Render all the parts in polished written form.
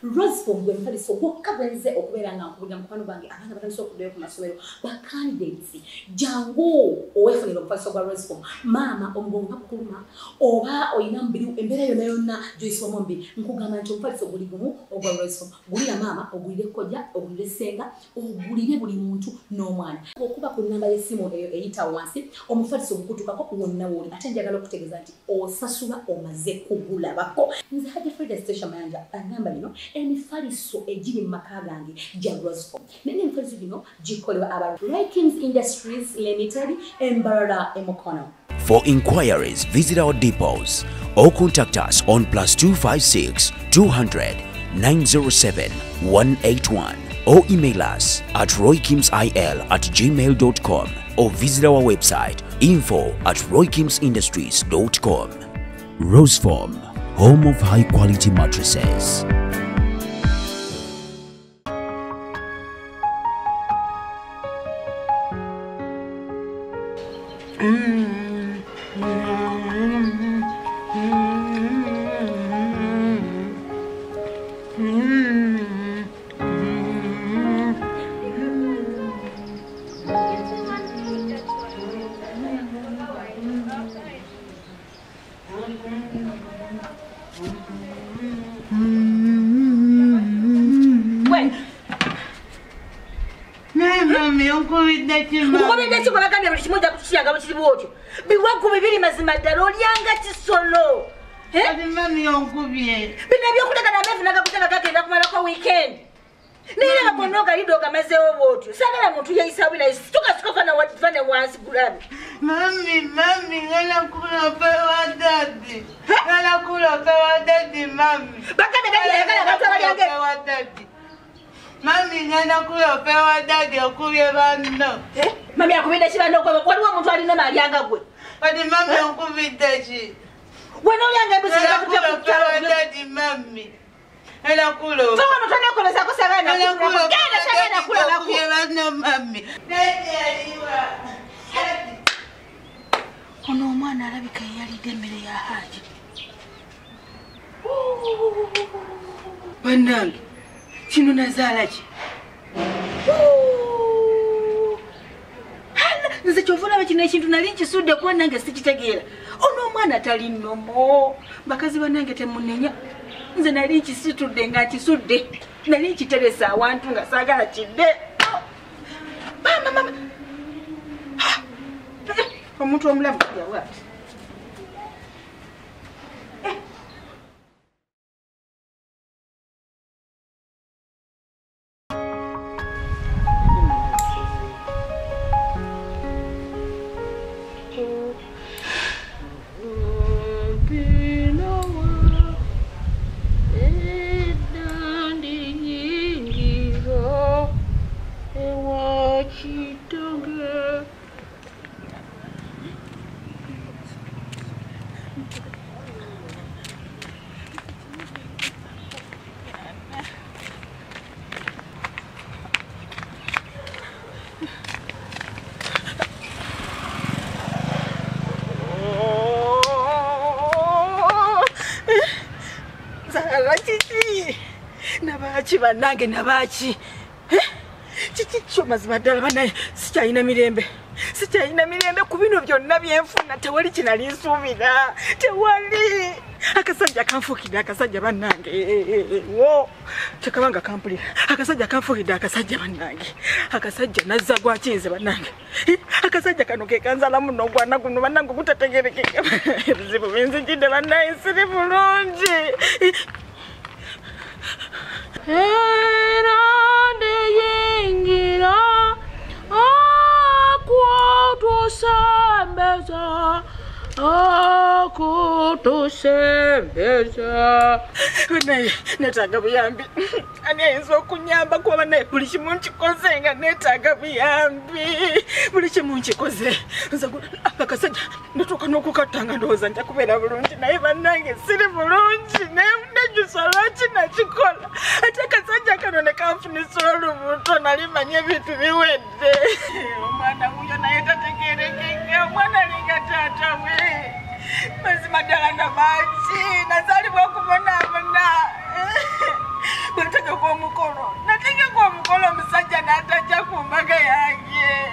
Rosform gwe mfaliso gwokka bwenze okubeera nga nkubulira mukwano bange abaana batandise okuddayo ku masomero ba candidates jangu owefunira omufaliso gwa Rosform maama omugongo kakuluma oba oyina mbiri embeera yonna yonna Joyce Wamombi nkugamba nti omufaliso guli gumu ogwa Rosform gulira maama ogulire kojja ogulire senga ogulire buli muntu n'omwana okuba ku namba y'essimu eyo eyita wansi omufaliso gukutukako wonna woli ate njagala okutegeeza nti osasula omaze kugulabako nze Hajja Frida station manager agamba bino emifaliso egiri mu maka gange gya Rosform naye emifaliso gino gikolewa aba Roykins Industries Limited Mbarara Emokono. For inquiries, visit our depots or contact us on +256 200 907 181 or email us at roykimsil@gmail.com or visit our website info@roykimsindustries.com. Rosform, home of high quality mattresses. Biwaku bibiri mazima ddala olyanga kisolo. Mami onkubye. Bino ebyokuleka namefu nagakuteka kagenda kumalako weekend. Naye akonoga lido gamazeewo bwotyo. Sagala muntu yayisa bina tukasikofa na watifane wansi gulabi. Mami ngala kula pewa dadi. Ngala kula pewa dadi mami. Bakane dadi yagala batwa bali age. Pewa dadi. Mami ngala kula pewa dadi okubye bano. Mami akubidde kibano kwa waliwo omuntu alina malyanga gwe. Kati mami onkubidde ki? Wano olyanga embuzi yakutya dadi mami. Ela kulo. Fama mutone koleza kusagala na kulo. Genda shagala kula bako. Okubye bano mami. Dadi aliwa. Ono omwana alabika yalidde emmere ya Haji. Bannange kino nazaala ki? Nze kyovulaba kino ekintu nali nkisudde kuba nange sikitegeera. Ono omwana tali nnomo. Bakazi bannange temunenya. Nze nali nkisitudde nga nkisudde. Nali nkiteresa awantu nga saagala kidde. Mama. Omuntu omulamu yawaati. Bannange nabaki kikikyo mazima ddala banaye sikyalina mirembe ku bino byonna byenfuna tewali kinali nsuubira tewali akasajja kanfuukidde akasajja bannange wo tekabanga kampulira akasajja kanfuukidde akasajja bannange akasajja nazza gwakinze bannange akasajja kano ke kanzala muno ogwana guno bannange gutategerekeka ebizibu binzijjidde bannange siri bulungi Erande yingira akutusembeza naye netaaga buyambi ani ayinza okunyamba kuba naye buli kimu nkikoze nga netaaga buyambi buli kimu nkikoze akasajja netuuka n'okukattanga ndowooza nja kubeera bulungi naye bannange siri bulungi nejjusa lwaki nakikola ate akasajja kano ne kanfunisa olubuto nali manye ebintu biwedde omwana wuyo naye tategeerekeka omwana alinga taata we mazima ddala nabaki nazaalibwa okubonaabona omukolo. Nategeka omukolo omusajja n'atajja ku mbaga yange.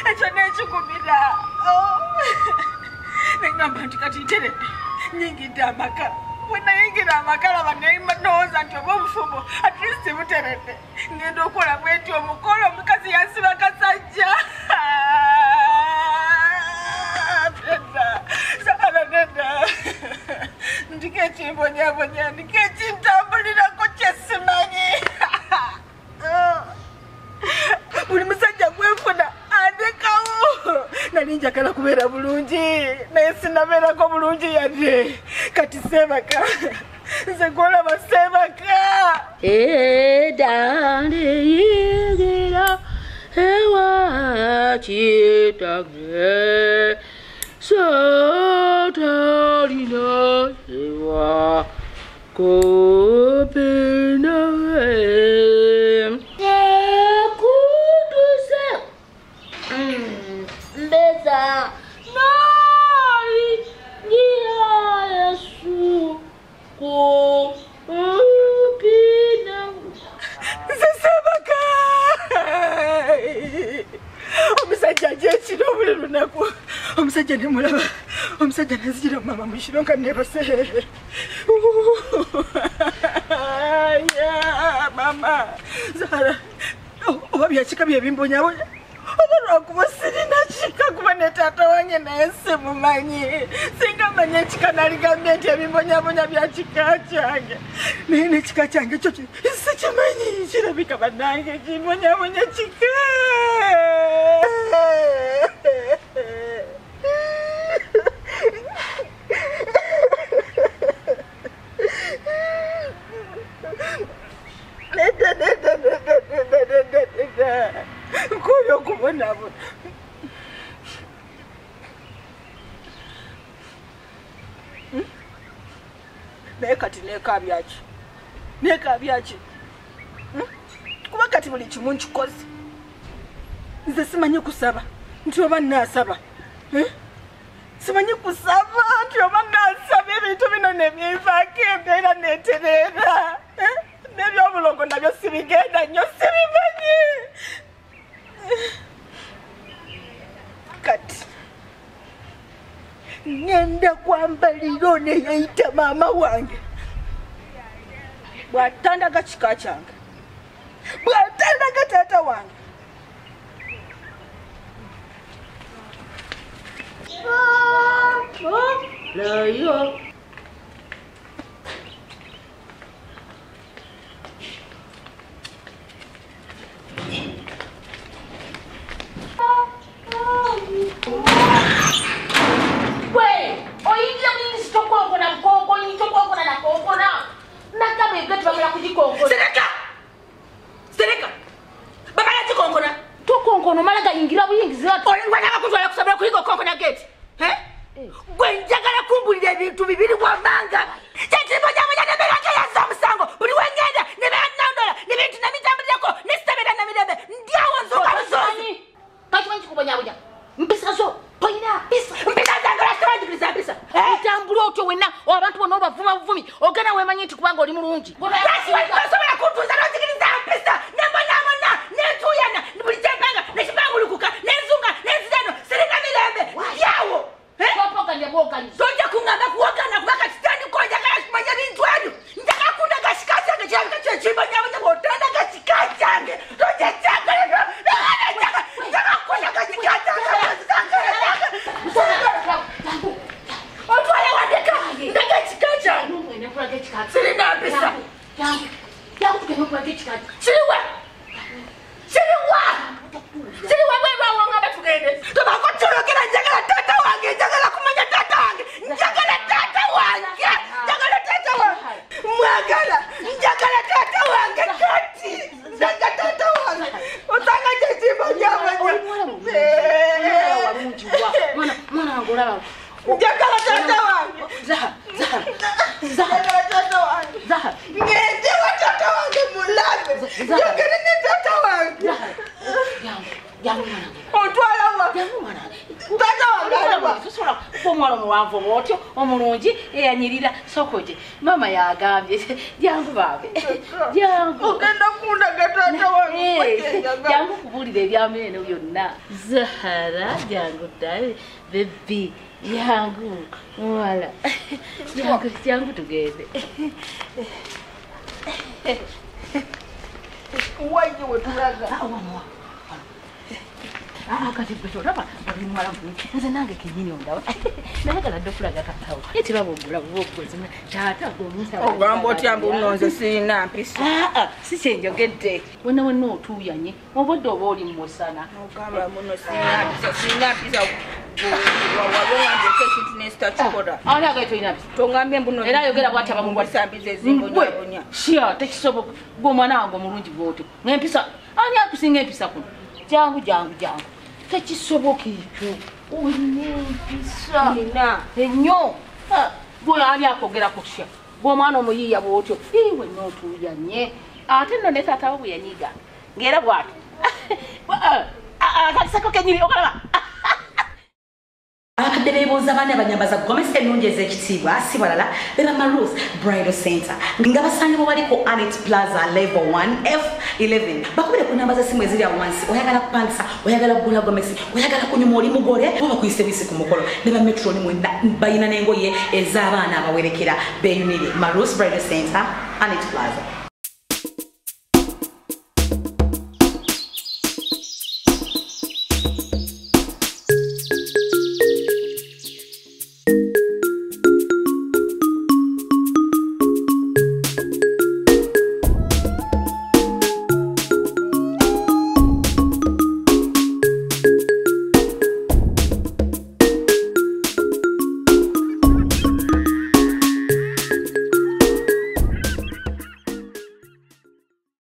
Ekyo n'ekikubira. Nengamba nti kati nteredde. Nyingidde amaka. Bwe nayingira amaka laba ndowooza nti oba obufumbo at least buteredde. Ngenda okukola bweti omukolo omukazi yansiba kasajja. Ndike ekimbonyabonya, ndike ekintambulirako kyesimanyi. Buli musajja gwefuna andekawo. Nali njagala kubeera bulungi naye sinabeerako bulungi yadde. Kati Seebaka, nze gwolaba Seebaka. Dandiyigira ewa kitage sotalina ewa kopinawe ekutuse mbeza nali ngira Yesu kopinawe Seebaka. Omusajja agyekiro buli lunaku. Omusajja ne mulaba. Omusajja nazijira mama mushiro nga nebase. Mama. Zara. Oba byakika byebimbonyabonya. Oba lwakuba sirina kika kuba ne taata wange naye simumanyi. Singa manya ekika naligambye nti ebimbonyabonya bya kika kyange. Naye n'ekika kyange kyo sikimanyi. Kirabika bannange ekimbonyabonya kika. Kuyo kubonabo. Naye kati neekabyaki? Neekabyaki? Kuba kati buli kimu nkikoze. Nze simanyi kusaba nti oba naasaba. Simanyi kusaba nti oba naasaba ebintu bino ne byenvaako embeera neetereera. N'ebyobulongo nabyo sibigenda nnyo sibimanyi. Kati ngenda kwambalira ono eyayita maama wange. Bw'atandaga kika kyange, bw'atandaga taata wange. Layo. Sereka! Baba ya chikonkona. Tokonkona malaga ingira buyingiza. Wanyaka kutwala kusabira kuyigo konkona gate. Gwe njagala kumbulira ebintu bibiri wamanga. Kyetibo jamoja nebera ya samusango. Buli wengenda nebera nandola nebintu namitambirako nestabera namirebe. Ndiawo nzoka buzozi. Kachimanchi kubanyabunya. Mpisa zo. Toina pisa. Mpisa zangala sawaji kulisa pisa. Tambula otyo wenna abantu bonna obavuma buvumi. Ogana wemanyi nti kubanga oli mulungi. Basi wasobola kutuza n'ozikiriza pisa. Nembona netuyana buli kyempanga nekibangulukuka nenzunga nenzidano sirina mirembe. Yawo. Topoka ndebokanyi. Tojja kungamba kuwakana kubanga kitandi ko njagala kumanya bintu ebyo. Njagala kunda gashika kyange kyabika kyekimba nyabunya bw'otanda gashika kyange. Tojja kyagala. Njagala kunda gashika kyange. Otwala wadeka. Ndaga chika kyange. Mwene kulaga chika. Sirina pesa. Yangu tukeno kulaga chika. Siriwa. Siriwa bwewa wangaba tugende. Tobako chorokera njagala tata wange. Njagala kumanya tata wange. Njagala tata wange. Njagala tata wange. Mwagala. Njagala tata wange kati. Njagala tata wange. Otanga chechimba nyamanya. Mwana ngolala. Njagala tata wange. Njagala tata wange. Ngende wa tata wange mulabe. Njagala tata wange. Otwala wa. Tata wange. omwana omuwanvu bwotyo omulungi eyanyirira sokoje mama yagambye jangu baabe jangu ogenda kundaga taata wange jangu kubulira ebyama eno byonna Zahara jangu ddale bebi yangu wala jangu tugende waje wetulaga kati betoraba bali mwala nze nange kenyini ondaba nayagala dde okulaga tatawo ekiraba ogula bwogwezina taata gwomusa ogamba otyambu nonze sirina mpisa si kyenjogedde wena wena otuuyanye obudde oba oli musana ogamba muno sirina mpisa wabongambeko ekintu nesitakikola ani agaitolina mpisa tongambye mbuno era ayogera bwati abamuwasambiza ezimbonyabonya sha tekisoboka gwomwana wange omulungi bwotyo ngempisa ani akusinga empisa kuno jangu tekisoboka ekyo olina empisa nina ennyo gwe ani akwogera kutya gw'omwana omuyiiya bwotyo iwe nootuuyanye ate nno ne taatawo bwe yanyiga ng'era bw'ati akakisako kenyiri okalaba abakadde beebuuza baana abanyambaza gomesi ennungi ez'ekitiibwa si balala beba Marus Bridal Center nga basangibwa bali ku Annette Plaza level 1 F11 bakubire ku namba z'essimu eziri awo wansi oyagala kupangisa oyagala kugula gomesi oyagala kunyuma oli mugole oba kuyise bisi ku mukolo ne ba Metro ni mwenna bayina n'engoye ez'abaana abawerekera beeyunire Marus Bridal Center Annette Plaza